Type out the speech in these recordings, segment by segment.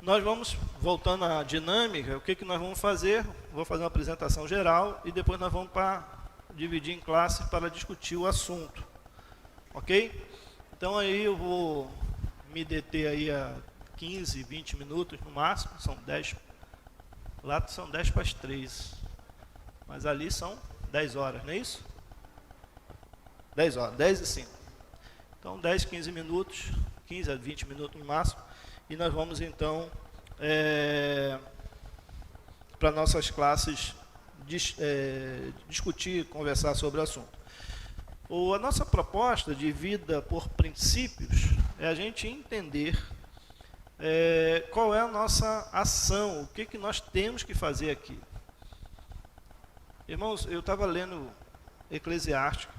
Nós vamos, voltando à dinâmica, o que nós vamos fazer? Vou fazer uma apresentação geral e depois nós vamos dividir em classes para discutir o assunto. Ok? Então aí eu vou me deter aí a 15, 20 minutos no máximo, são 10, lá são 10 para as 3, mas ali são 10 horas, não é isso? 10 horas, 10 e 5. Então 10, 15 minutos, 15 a 20 minutos no máximo, e nós vamos então para nossas classes discutir, conversar sobre o assunto. A nossa proposta de vida por princípios é a gente entender qual é a nossa ação, o que nós temos que fazer aqui. Irmãos, eu estava lendo Eclesiástico,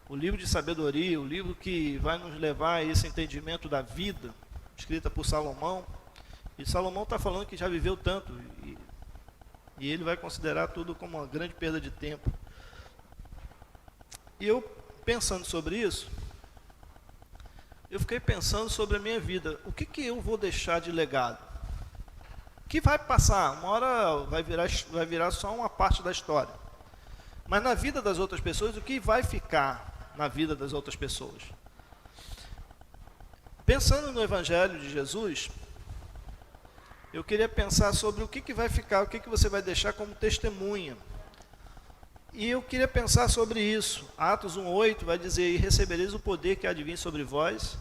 o livro de sabedoria, o livro que vai nos levar a esse entendimento da vida, escrita por Salomão. E Salomão está falando que já viveu tanto, e ele vai considerar tudo como uma grande perda de tempo. E eu, pensando sobre isso, eu fiquei pensando sobre a minha vida. O que eu vou deixar de legado? Que vai passar, uma hora vai virar só uma parte da história. Mas na vida das outras pessoas, o que vai ficar na vida das outras pessoas? Pensando no Evangelho de Jesus, eu queria pensar sobre o que vai ficar, o que você vai deixar como testemunha. E eu queria pensar sobre isso. Atos 1:8 vai dizer: e recebereis o poder que há de vir sobre vós,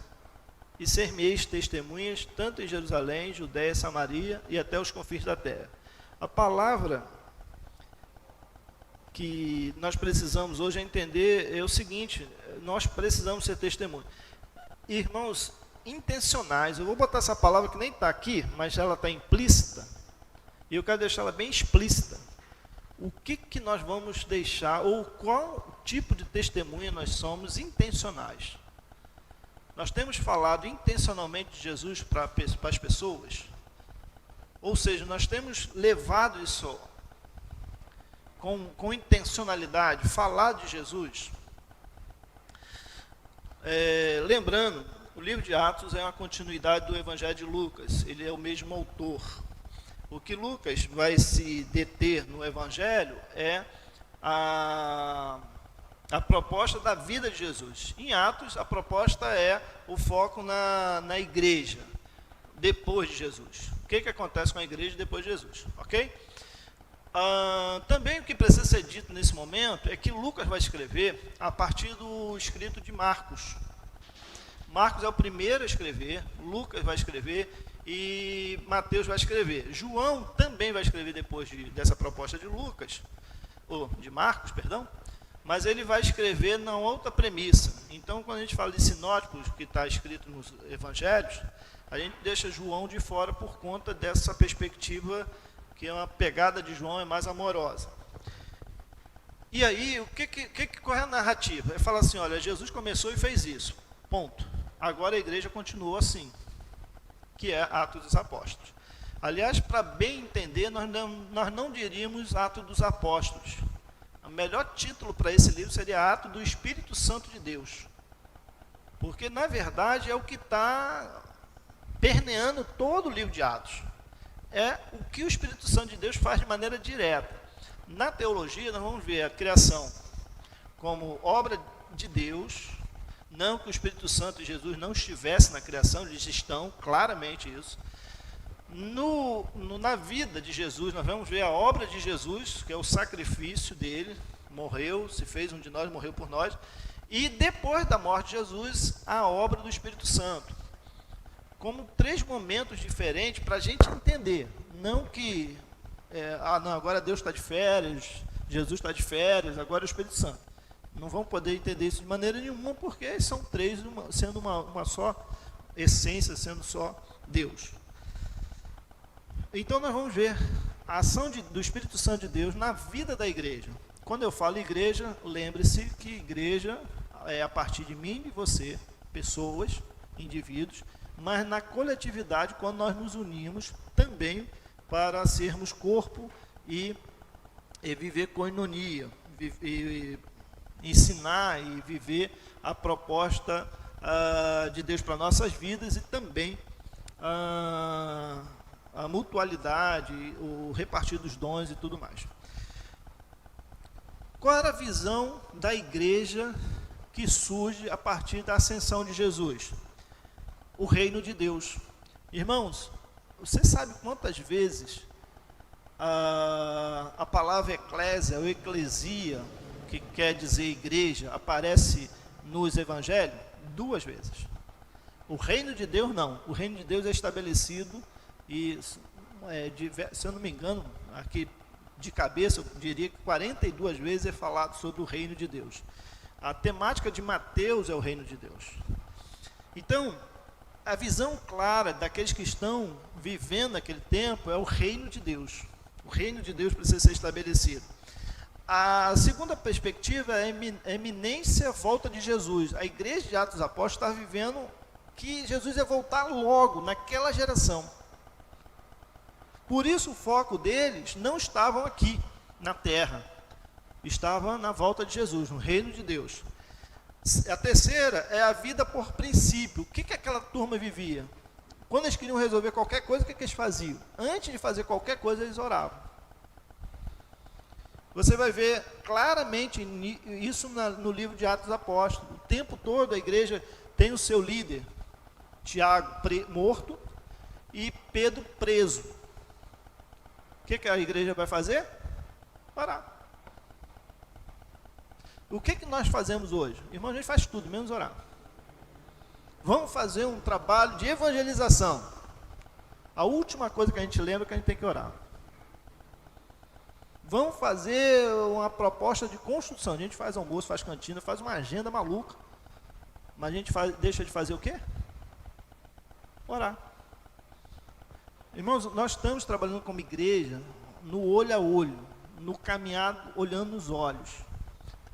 e ser-me-eis testemunhas, tanto em Jerusalém, Judéia, Samaria e até os confins da terra. A palavra que nós precisamos hoje entender é o seguinte: nós precisamos ser testemunhas. Irmãos, intencionais. Eu vou botar essa palavra que nem está aqui, mas ela está implícita, e eu quero deixá-la bem explícita. O que nós vamos deixar, ou qual tipo de testemunha nós somos intencionais? Nós temos falado intencionalmente de Jesus para as pessoas? Ou seja, nós temos levado isso com intencionalidade, falar de Jesus? Lembrando, o livro de Atos é uma continuidade do Evangelho de Lucas, ele é o mesmo autor. O que Lucas vai se deter no Evangelho é a proposta da vida de Jesus. Em Atos, a proposta é o foco na igreja, depois de Jesus. O que acontece com a igreja depois de Jesus, ok? Também o que precisa ser dito nesse momento é que Lucas vai escrever a partir do escrito de Marcos. Marcos é o primeiro a escrever, Lucas vai escrever e Mateus vai escrever. João também vai escrever depois dessa proposta de Lucas, ou de Marcos, perdão, mas ele vai escrever na outra premissa. Então, quando a gente fala de sinóticos, que está escrito nos evangelhos, a gente deixa João de fora por conta dessa perspectiva, que é uma pegada de João é mais amorosa. E aí, o que corre a narrativa? É falar assim: olha, Jesus começou e fez isso, ponto. Agora a igreja continuou assim, que é Atos dos Apóstolos. Aliás, para bem entender, nós não diríamos Atos dos Apóstolos. O melhor título para esse livro seria Atos do Espírito Santo de Deus. Porque, na verdade, é o que está permeando todo o livro de Atos. É o que o Espírito Santo de Deus faz de maneira direta. Na teologia, nós vamos ver a criação como obra de Deus. Não que o Espírito Santo e Jesus não estivessem na criação, eles estão, claramente isso. Na vida de Jesus, nós vamos ver a obra de Jesus, que é o sacrifício dele, morreu, se fez um de nós, morreu por nós. E depois da morte de Jesus, a obra do Espírito Santo. Como 3 momentos diferentes para a gente entender. Não que, agora Deus está de férias, Jesus está de férias, agora é o Espírito Santo. Não vão poder entender isso de maneira nenhuma, porque são 3, sendo uma só essência, sendo só Deus. Então nós vamos ver a ação do Espírito Santo de Deus na vida da igreja. Quando eu falo igreja, lembre-se que igreja é a partir de mim e você, pessoas, indivíduos, mas na coletividade, quando nós nos unimos também para sermos corpo e viver koinonia, ensinar e viver a proposta de Deus para nossas vidas e também a mutualidade, o repartir dos dons e tudo mais. Qual era a visão da igreja que surge a partir da ascensão de Jesus? O reino de Deus. Irmãos, você sabe quantas vezes a palavra eclésia ou eclesia, que quer dizer igreja, aparece nos evangelhos? 2 vezes. O reino de Deus não. O reino de Deus é estabelecido e, se eu não me engano, aqui de cabeça, eu diria que 42 vezes é falado sobre o reino de Deus. A temática de Mateus é o reino de Deus. Então, a visão clara daqueles que estão vivendo naquele tempo é o reino de Deus. O reino de Deus precisa ser estabelecido. A segunda perspectiva é a eminência volta de Jesus. A igreja de Atos dos Apóstolos está vivendo que Jesus ia voltar logo, naquela geração. Por isso o foco deles não estava aqui, na terra. Estava na volta de Jesus, no reino de Deus. A terceira é a vida por princípio. O que aquela turma vivia? Quando eles queriam resolver qualquer coisa, o que eles faziam? Antes de fazer qualquer coisa, eles oravam. Você vai ver claramente isso no livro de Atos dos Apóstolos. O tempo todo a igreja tem o seu líder, Tiago morto e Pedro preso. O que a igreja vai fazer? Orar. O que nós fazemos hoje? Irmão, a gente faz tudo, menos orar. Vamos fazer um trabalho de evangelização. A última coisa que a gente lembra é que a gente tem que orar. Vamos fazer uma proposta de construção. A gente faz almoço, faz cantina, faz uma agenda maluca. Mas a gente deixa de fazer o quê? Orar. Irmãos, nós estamos trabalhando como igreja no olho a olho, no caminhar olhando nos olhos.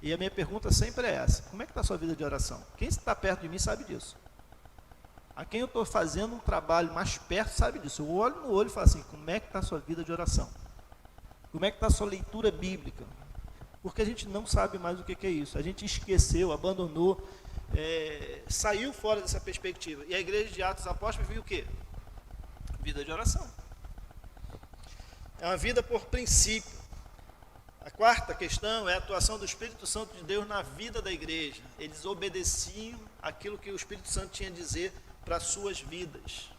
E a minha pergunta sempre é essa: como é que está a sua vida de oração? Quem está perto de mim sabe disso. A quem eu estou fazendo um trabalho mais perto sabe disso. Eu olho no olho e falo assim: como é que está a sua vida de oração? Como é que está a sua leitura bíblica? Porque a gente não sabe mais o que é isso. A gente esqueceu, abandonou, saiu fora dessa perspectiva. E a igreja de Atos dos Apóstolos viu o quê? Vida de oração. É uma vida por princípio. A quarta questão é a atuação do Espírito Santo de Deus na vida da igreja. Eles obedeciam aquilo que o Espírito Santo tinha a dizer para as suas vidas.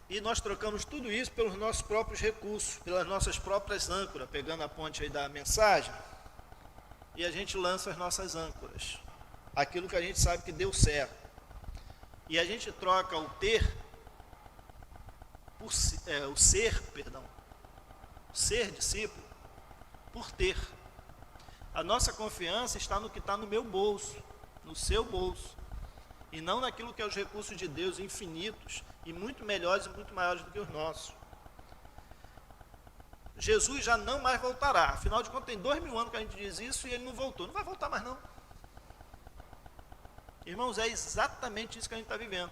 E nós trocamos tudo isso pelos nossos próprios recursos, pelas nossas próprias âncoras, pegando a ponte aí da mensagem, e a gente lança as nossas âncoras. Aquilo que a gente sabe que deu certo. E a gente troca o ser discípulo, por ter. A nossa confiança está no que está no meu bolso, no seu bolso, e não naquilo que é os recursos de Deus infinitos, e muito melhores e muito maiores do que os nossos. Jesus já não mais voltará. Afinal de contas, tem 2000 anos que a gente diz isso e ele não voltou. Não vai voltar mais não. Irmãos, é exatamente isso que a gente está vivendo.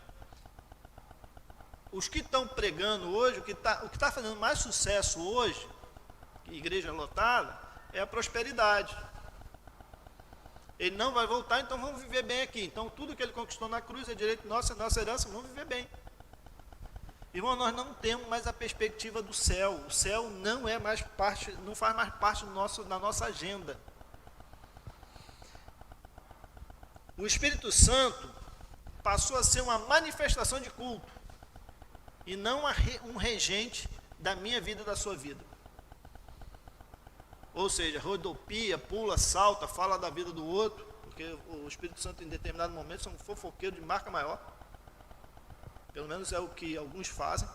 Os que estão pregando hoje, o que está fazendo mais sucesso hoje, igreja lotada, é a prosperidade. Ele não vai voltar, então vamos viver bem aqui. Então tudo que ele conquistou na cruz é direito nosso, é nossa herança, vamos viver bem. Irmão, nós não temos mais a perspectiva do céu. O céu não é mais parte, não faz mais parte da nossa agenda. O Espírito Santo passou a ser uma manifestação de culto e não um regente da minha vida e da sua vida. Ou seja, rodopia, pula, salta, fala da vida do outro, porque o Espírito Santo em determinado momento são fofoqueiros de marca maior. Pelo menos é o que alguns fazem.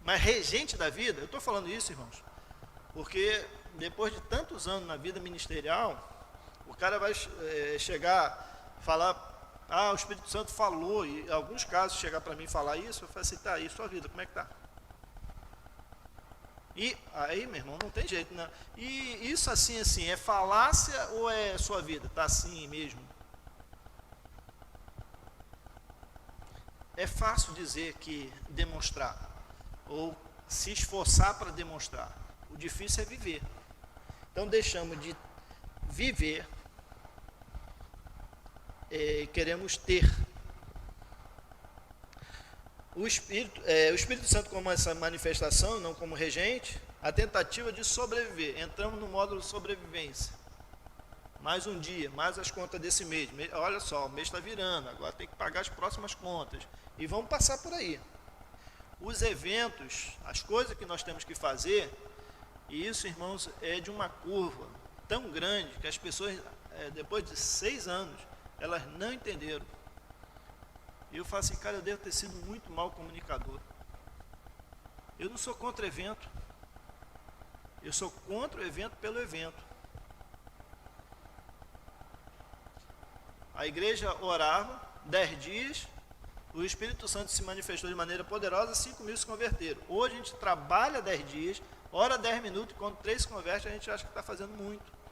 Mas regente da vida, eu estou falando isso, irmãos, porque depois de tantos anos na vida ministerial, o cara vai chegar, falar, o Espírito Santo falou, e em alguns casos chegar para mim e falar isso, eu falo assim, tá, e sua vida, como é que está? E aí, meu irmão, não tem jeito, né? E isso assim, é falácia ou é sua vida? Está assim mesmo? É fácil dizer que demonstrar, ou se esforçar para demonstrar. O difícil é viver. Então deixamos de viver, queremos ter. O Espírito Santo como essa manifestação, não como regente, a tentativa de sobreviver. Entramos no módulo sobrevivência. Mais um dia, mais as contas desse mês. Olha só, o mês está virando, agora tem que pagar as próximas contas. E vamos passar por aí. Os eventos, as coisas que nós temos que fazer, e isso, irmãos, é de uma curva tão grande que as pessoas, depois de 6 anos, elas não entenderam. E eu falo assim, cara, eu devo ter sido muito mau comunicador. Eu não sou contra evento. Eu sou contra o evento pelo evento. A igreja orava 10 dias, o Espírito Santo se manifestou de maneira poderosa, 5.000 se converteram. Hoje a gente trabalha 10 dias, ora 10 minutos, e quando 3 se convertem, a gente acha que está fazendo muito.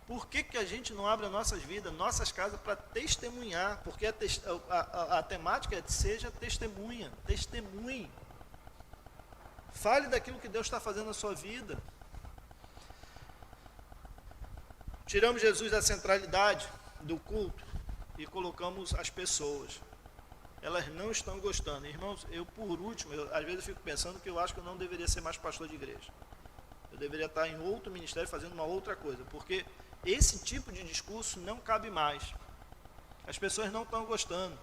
Por que a gente não abre as nossas vidas, nossas casas, para testemunhar? Porque a temática é seja testemunha, testemunhe. Fale daquilo que Deus está fazendo na sua vida. Tiramos Jesus da centralidade do culto e colocamos as pessoas. Elas não estão gostando. Irmãos, por último, às vezes eu fico pensando que eu acho que eu não deveria ser mais pastor de igreja. Eu deveria estar em outro ministério fazendo uma outra coisa, porque esse tipo de discurso não cabe mais. As pessoas não estão gostando.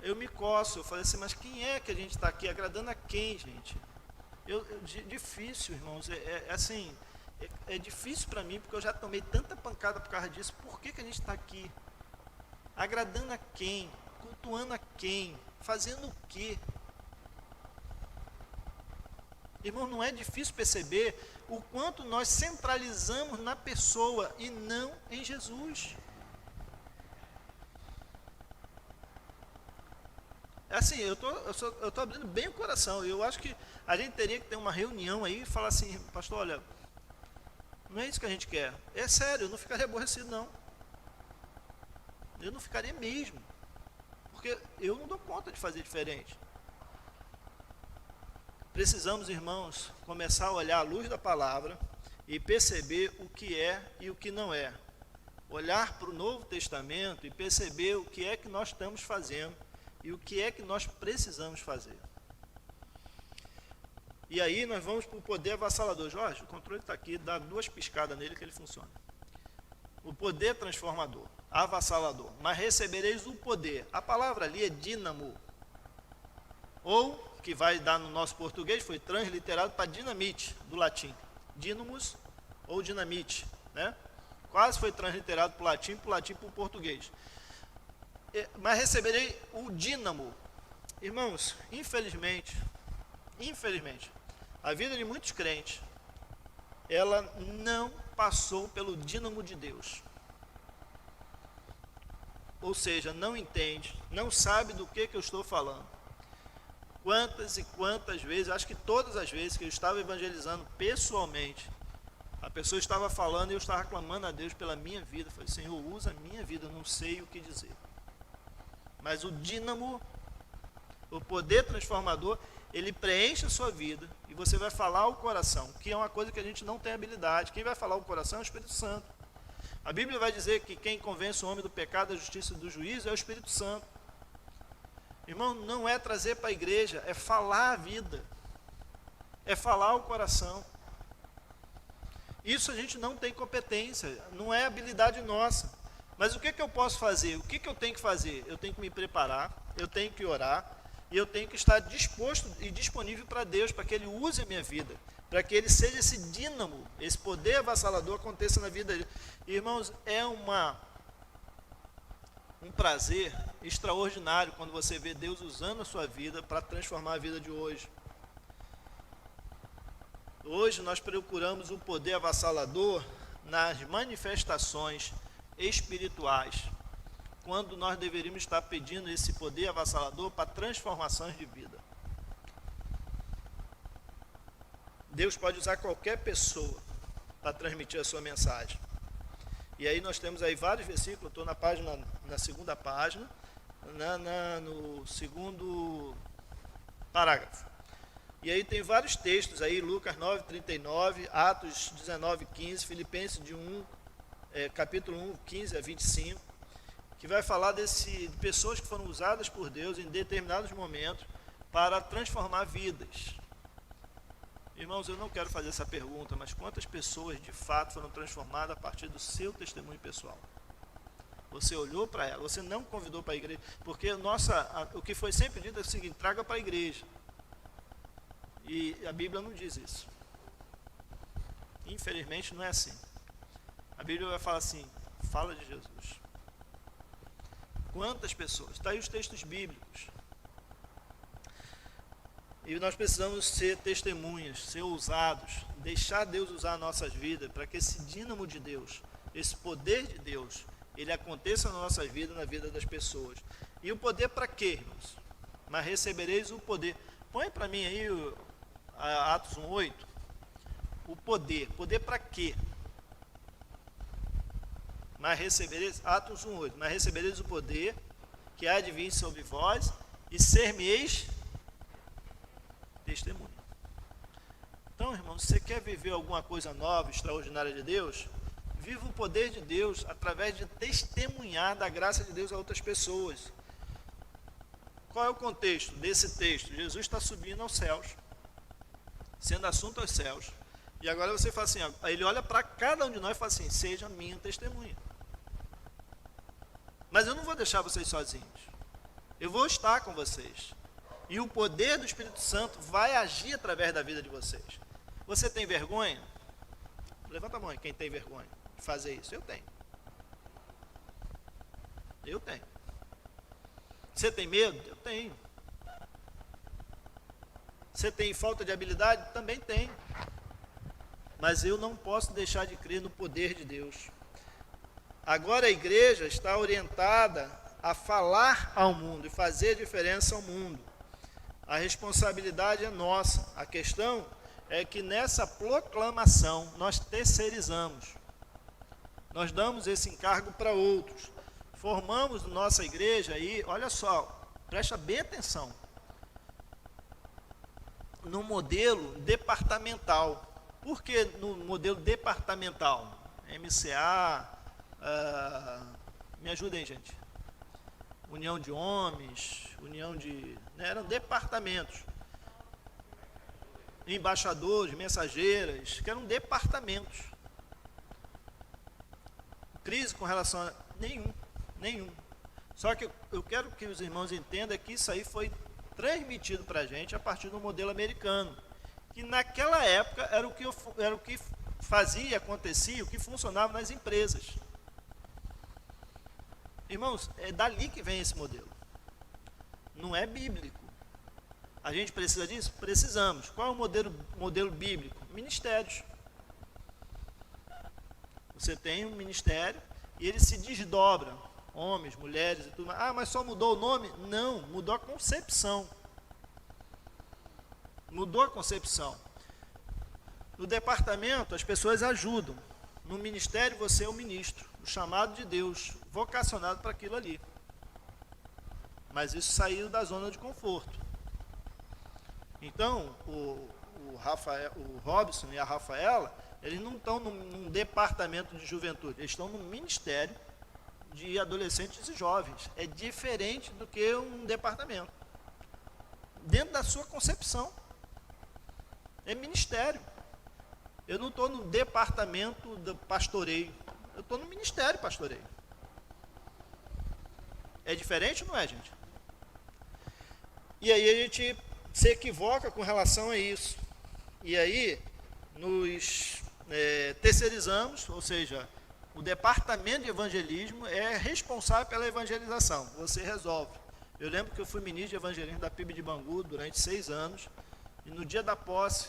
Eu me coço, eu falei assim, mas quem é que a gente está aqui agradando a quem, gente? Difícil, irmãos, assim, é difícil para mim, porque eu já tomei tanta pancada por causa disso. Por que a gente está aqui? Agradando a quem? Cultuando a quem? Fazendo o quê? Irmão, não é difícil perceber o quanto nós centralizamos na pessoa e não em Jesus. Assim, eu tô abrindo bem o coração. Eu acho que a gente teria que ter uma reunião aí e falar assim, pastor, olha, não é isso que a gente quer. É sério, eu não ficaria aborrecido, não. Eu não ficaria mesmo. Porque eu não dou conta de fazer diferente. Precisamos, irmãos, começar a olhar à luz da palavra e perceber o que é e o que não é. Olhar para o Novo Testamento e perceber o que é que nós estamos fazendo e o que é que nós precisamos fazer. E aí nós vamos para o poder avassalador. Jorge, o controle está aqui, dá 2 piscadas nele que ele funciona. O poder transformador, avassalador. Mas recebereis o poder. A palavra ali é dínamo. Ou, que vai dar no nosso português, foi transliterado para dinamite, do latim. Dínamos ou dinamite, né? Quase foi transliterado para o latim para o português. Mas receberei o dínamo. Irmãos, infelizmente, a vida de muitos crentes, ela não passou pelo dínamo de Deus. Ou seja, não entende, não sabe do que eu estou falando. Quantas e quantas vezes, acho que todas as vezes que eu estava evangelizando pessoalmente, a pessoa estava falando e eu estava clamando a Deus pela minha vida. Eu falei, Senhor, usa a minha vida, eu não sei o que dizer. Mas o dínamo, o poder transformador, ele preenche a sua vida e você vai falar o coração, que é uma coisa que a gente não tem habilidade. Quem vai falar o coração é o Espírito Santo. A Bíblia vai dizer que quem convence o homem do pecado, da justiça e do juízo é o Espírito Santo. Irmão, não é trazer para a igreja, é falar a vida, é falar o coração. Isso a gente não tem competência, não é habilidade nossa. Mas o que eu posso fazer? O que eu tenho que fazer? Eu tenho que me preparar, eu tenho que orar, e eu tenho que estar disposto e disponível para Deus, para que Ele use a minha vida, para que Ele seja esse dínamo, esse poder avassalador aconteça na vida dele. Irmãos, é um prazer extraordinário quando você vê Deus usando a sua vida para transformar a vida de hoje. Hoje nós procuramos o poder avassalador nas manifestações espirituais, quando nós deveríamos estar pedindo esse poder avassalador para transformações de vida. Deus pode usar qualquer pessoa para transmitir a sua mensagem. E aí nós temos aí vários versículos, eu estou na segunda página, no segundo parágrafo. E aí tem vários textos aí, Lucas 9:39, Atos 19:15, Filipenses capítulo 1, 15 a 25, que vai falar de pessoas que foram usadas por Deus em determinados momentos para transformar vidas. Irmãos, eu não quero fazer essa pergunta, mas quantas pessoas de fato foram transformadas a partir do seu testemunho pessoal? Você olhou para ela, você não convidou para a igreja, porque o que foi sempre dito é o seguinte: traga para a igreja. E a Bíblia não diz isso. Infelizmente não é assim. A Bíblia vai falar assim: fala de Jesus. Quantas pessoas? Está aí os textos bíblicos. E nós precisamos ser testemunhas, ser ousados, deixar Deus usar nossas vidas, para que esse dínamo de Deus, esse poder de Deus, ele aconteça na nossa vida, na vida das pessoas. E o poder para quê, irmãos? Mas recebereis o poder. Põe para mim aí Atos 1:8. O poder. Poder para quê? Mas recebereis, Atos 1:8. Mas recebereis o poder que há de vir sobre vós e ser-me-eis testemunho. Então, irmão, se você quer viver alguma coisa nova, extraordinária de Deus, viva o poder de Deus através de testemunhar da graça de Deus a outras pessoas. Qual é o contexto desse texto? Jesus está subindo aos céus, sendo assunto aos céus. E agora você fala assim, ele olha para cada um de nós e fala assim: seja minha testemunha. Mas eu não vou deixar vocês sozinhos. Eu vou estar com vocês. E o poder do Espírito Santo vai agir através da vida de vocês. Você tem vergonha? Levanta a mão aí, quem tem vergonha de fazer isso. Eu tenho. Eu tenho. Você tem medo? Eu tenho. Você tem falta de habilidade? Também tenho. Mas eu não posso deixar de crer no poder de Deus. Agora a igreja está orientada a falar ao mundo e fazer diferença ao mundo. A responsabilidade é nossa. A questão é que nessa proclamação nós terceirizamos. Nós damos esse encargo para outros. Formamos nossa igreja aí, olha só, presta bem atenção, no modelo departamental. Por que no modelo departamental? MCA, me ajudem, gente. União de homens, eram departamentos. Embaixadores, mensageiras, que eram departamentos. Crise com relação a nenhum. Só que eu quero que os irmãos entendam que isso aí foi transmitido para a gente a partir do modelo americano, que naquela época era o que fazia, acontecia, o que funcionava nas empresas. Irmãos, é dali que vem esse modelo. Não é bíblico. A gente precisa disso? Precisamos. Qual é o modelo bíblico? Ministérios. Você tem um ministério e ele se desdobra. Homens, mulheres e tudo mais. Mas só mudou o nome? Não, mudou a concepção. Mudou a concepção. No departamento, as pessoas ajudam. No ministério, você é o ministro, o chamado de Deus, vocacionado para aquilo ali. Mas isso saiu da zona de conforto. Então, o Robson e a Rafaela, eles não estão num departamento de juventude, eles estão no ministério de adolescentes e jovens. É diferente do que um departamento. Dentro da sua concepção. É ministério. Eu não estou no departamento do pastoreio. Eu estou no ministério pastoreio. É diferente ou não é, gente? E aí a gente se equivoca com relação a isso. E aí nos terceirizamos, ou seja, o departamento de evangelismo é responsável pela evangelização. Você resolve. Eu lembro que eu fui ministro de evangelismo da PIB de Bangu durante 6 anos. E no dia da posse,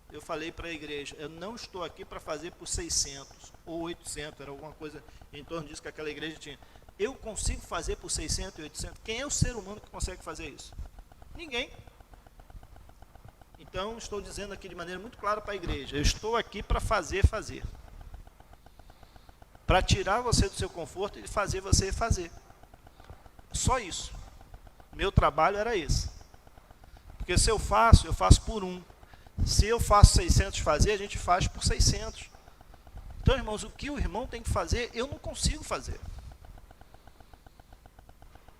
eu falei para a igreja: eu não estou aqui para fazer por 600 ou 800, era alguma coisa em torno disso que aquela igreja tinha. Eu consigo fazer por 600 e 800? Quem é o ser humano que consegue fazer isso? Ninguém. Então, estou dizendo aqui de maneira muito clara para a igreja: eu estou aqui para fazer. Para tirar você do seu conforto e fazer você fazer. Só isso. Meu trabalho era esse. Porque se eu faço por um. Se eu faço 600 fazer, a gente faz por 600. Então, irmãos, o que o irmão tem que fazer, eu não consigo fazer.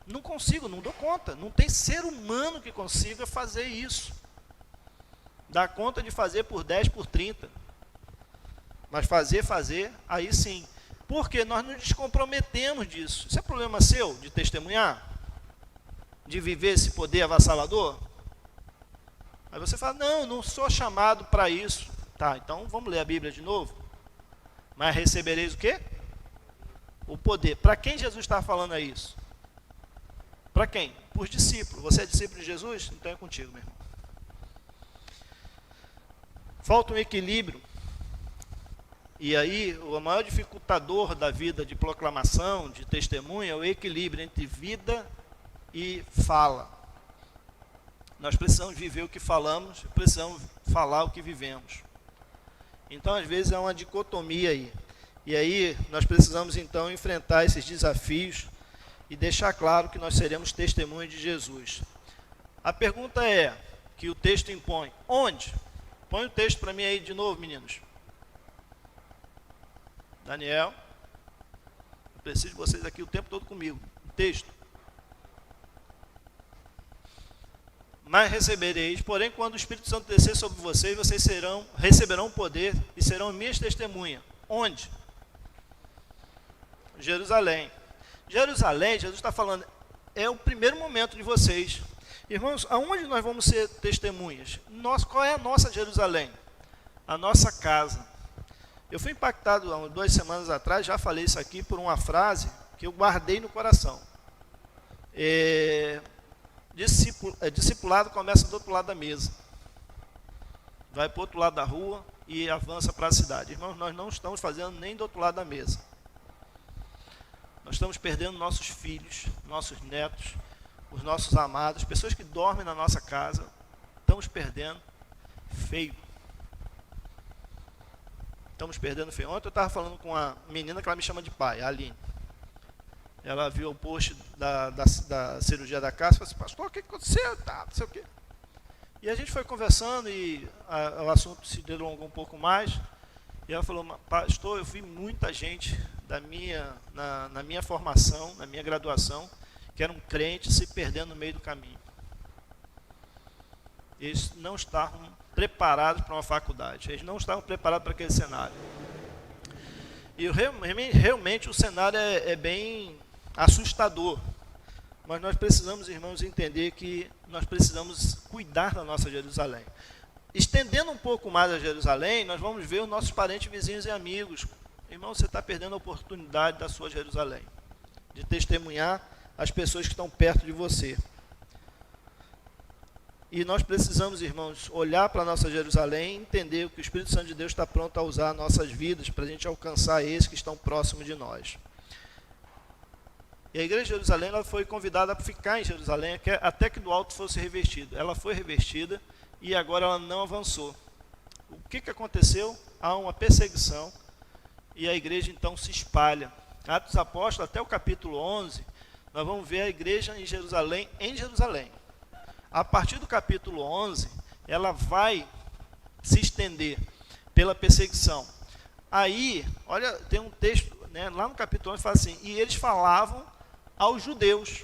Não consigo, não dou conta. Não tem ser humano que consiga fazer isso. Dá conta de fazer por 10, por 30. Mas fazer, aí sim. Porque nós nos descomprometemos disso. Isso é problema seu, de testemunhar? De viver esse poder avassalador? Aí você fala, não sou chamado para isso. Tá, então vamos ler a Bíblia de novo. Mas recebereis o quê? O poder. Para quem Jesus está falando isso? Para quem? Para os discípulos. Você é discípulo de Jesus? Então é contigo, meu irmão. Falta um equilíbrio. E aí, o maior dificultador da vida de proclamação, de testemunho, é o equilíbrio entre vida e fala. Nós precisamos viver o que falamos, precisamos falar o que vivemos. Então, às vezes, é uma dicotomia aí. E aí, nós precisamos, então, enfrentar esses desafios e deixar claro que nós seremos testemunhas de Jesus. A pergunta é, que o texto impõe, onde? Põe o texto para mim aí de novo, meninos. Daniel, eu preciso de vocês aqui o tempo todo comigo. O texto. Mas recebereis, porém, quando o Espírito Santo descer sobre vocês, vocês receberão poder e serão minhas testemunhas. Onde? Jerusalém. Jerusalém, Jesus está falando, é o primeiro momento de vocês. Irmãos, aonde nós vamos ser testemunhas? Qual é a nossa Jerusalém? A nossa casa. Eu fui impactado há 2 semanas atrás, já falei isso aqui, por uma frase que eu guardei no coração. Discipulado começa do outro lado da mesa. Vai para o outro lado da rua e avança para a cidade. Irmãos, nós não estamos fazendo nem do outro lado da mesa. Nós estamos perdendo nossos filhos, nossos netos, os nossos amados, pessoas que dormem na nossa casa. Estamos perdendo feio. Estamos perdendo feio. Ontem eu estava falando com uma menina que ela me chama de pai, a Aline. Ela viu o post da cirurgia da casa e falou assim, pastor, o que aconteceu? Tá, não sei o quê. E a gente foi conversando e o assunto se delongou um pouco mais. E ela falou, pastor, eu vi muita gente na minha formação, na minha graduação, que eram crentes se perdendo no meio do caminho. Eles não estavam preparados para uma faculdade, eles não estavam preparados para aquele cenário. E realmente o cenário é bem assustador. Mas nós precisamos, irmãos, entender que nós precisamos cuidar da nossa Jerusalém. Estendendo um pouco mais a Jerusalém, nós vamos ver os nossos parentes, vizinhos e amigos. Irmão, você está perdendo a oportunidade da sua Jerusalém, de testemunhar as pessoas que estão perto de você. E nós precisamos, irmãos, olhar para a nossa Jerusalém e entender que o Espírito Santo de Deus está pronto a usar nossas vidas para a gente alcançar esses que estão próximos de nós. E a igreja de Jerusalém ela foi convidada a ficar em Jerusalém até que do alto fosse revestido. Ela foi revestida e agora ela não avançou. O que aconteceu? Há uma perseguição e a igreja então se espalha. Atos dos Apóstolos, até o capítulo 11, nós vamos ver a igreja em Jerusalém. A partir do capítulo 11, ela vai se estender pela perseguição. Aí, olha, tem um texto, né, lá no capítulo 11, fala assim, e eles falavam aos judeus.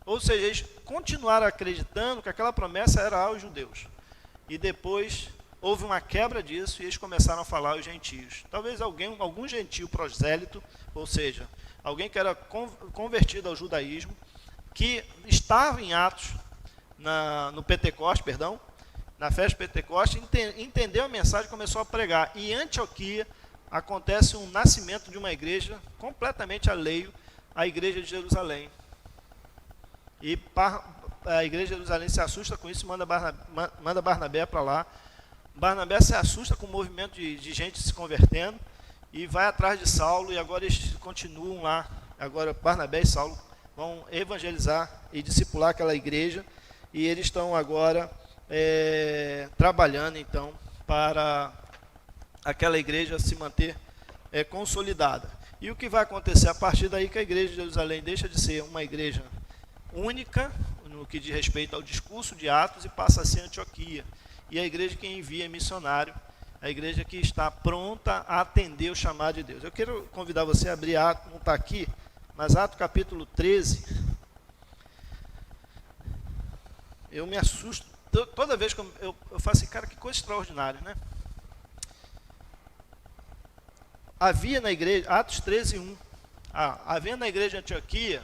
Ou seja, eles continuaram acreditando que aquela promessa era aos judeus. E depois houve uma quebra disso e eles começaram a falar aos gentios. Talvez algum gentio prosélito, ou seja, alguém que era convertido ao judaísmo, que estava em Atos, no Pentecoste, na festa de Pentecoste, entendeu a mensagem e começou a pregar. E em Antioquia acontece um nascimento de uma igreja completamente alheio à igreja de Jerusalém. E a igreja de Jerusalém se assusta com isso e manda Barnabé para lá. Barnabé se assusta com o movimento de gente se convertendo e vai atrás de Saulo, e agora eles continuam lá. Agora Barnabé e Saulo vão evangelizar e discipular aquela igreja, e eles estão agora trabalhando então para aquela igreja se manter consolidada. E o que vai acontecer a partir daí que a igreja de Jerusalém deixa de ser uma igreja única, no que diz respeito ao discurso de Atos e passa a ser Antioquia. E a igreja que envia é missionário, a igreja que está pronta a atender o chamado de Deus. Eu quero convidar você a abrir Atos, não está aqui, mas Atos capítulo 13. Eu me assusto, toda vez que eu faço assim, cara, que coisa extraordinária, né? Havia na igreja, Atos 13, 1, havia na igreja de Antioquia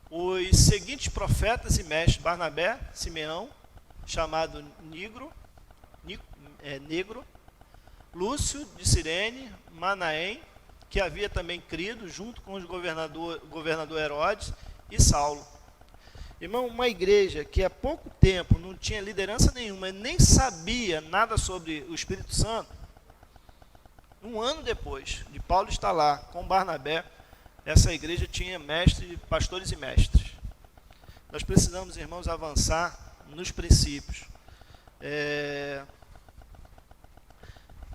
os seguintes profetas e mestres: Barnabé, Simeão, chamado Negro, Lúcio de Cirene, Manaém, que havia também crido, junto com o governador Herodes, e Saulo. Irmão, uma igreja que há pouco tempo não tinha liderança nenhuma, nem sabia nada sobre o Espírito Santo, um ano depois de Paulo estar lá com Barnabé, essa igreja tinha pastores e mestres. Nós precisamos, irmãos, avançar nos princípios.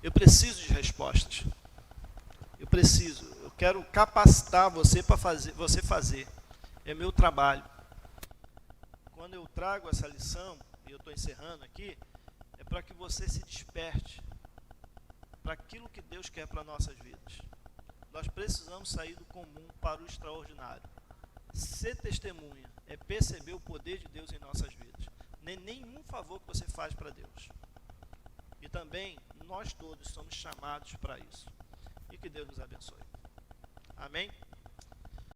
Eu preciso de respostas. Eu quero capacitar você para fazer. É meu trabalho. Quando eu trago essa lição, e eu estou encerrando aqui, é para que você se desperte para aquilo que Deus quer para nossas vidas. Nós precisamos sair do comum para o extraordinário. Ser testemunha é perceber o poder de Deus em nossas vidas. Nem nenhum favor que você faz para Deus. E também nós todos somos chamados para isso. E que Deus nos abençoe. Amém?